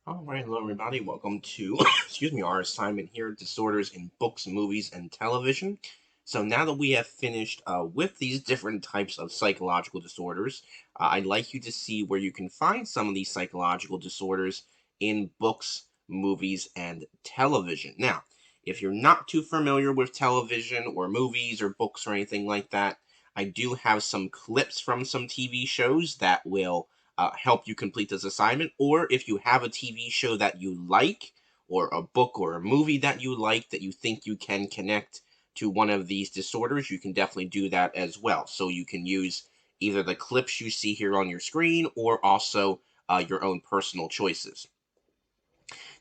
All right, hello everybody. Welcome to excuse me, our assignment here, disorders in books, movies, and television. So now that we have finished with these different types of psychological disorders, I'd like you to see where you can find some of these psychological disorders in books, movies, and television. Now, if you're not too familiar with television or movies or books or anything like that, I do have some clips from some TV shows that will help you complete this assignment. Or if you have a TV show that you like, or a book or a movie that you like that you think you can connect to one of these disorders, you can definitely do that as well. So you can use either the clips you see here on your screen or also your own personal choices.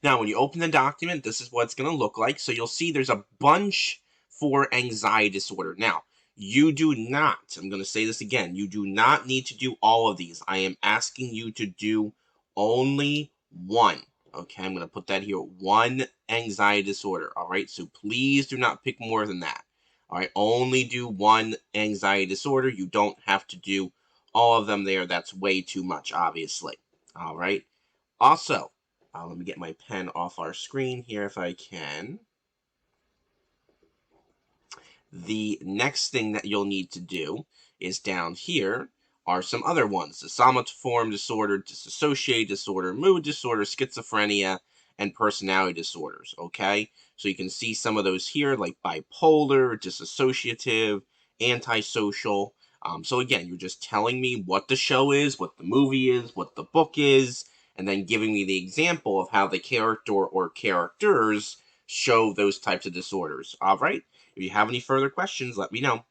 Now, when you open the document, this is what it's going to look like. So you'll see there's a bunch for anxiety disorder. Now, you do not, I'm going to say this again, you do not need to do all of these. I am asking you to do only one. Okay, I'm going to put that here, one anxiety disorder. All right, so please do not pick more than that. All right, only do one anxiety disorder. You don't have to do all of them there. That's way too much, obviously. All right. Also, let me get my pen off our screen here if I can. The next thing that you'll need to do is down here are some other ones. The somatoform disorder, dissociative disorder, mood disorder, schizophrenia, and personality disorders, okay? So you can see some of those here, like bipolar, dissociative, antisocial. So again, you're just telling me what the show is, what the movie is, what the book is, and then giving me the example of how the character or characters show those types of disorders. All right? If you have any further questions, let me know.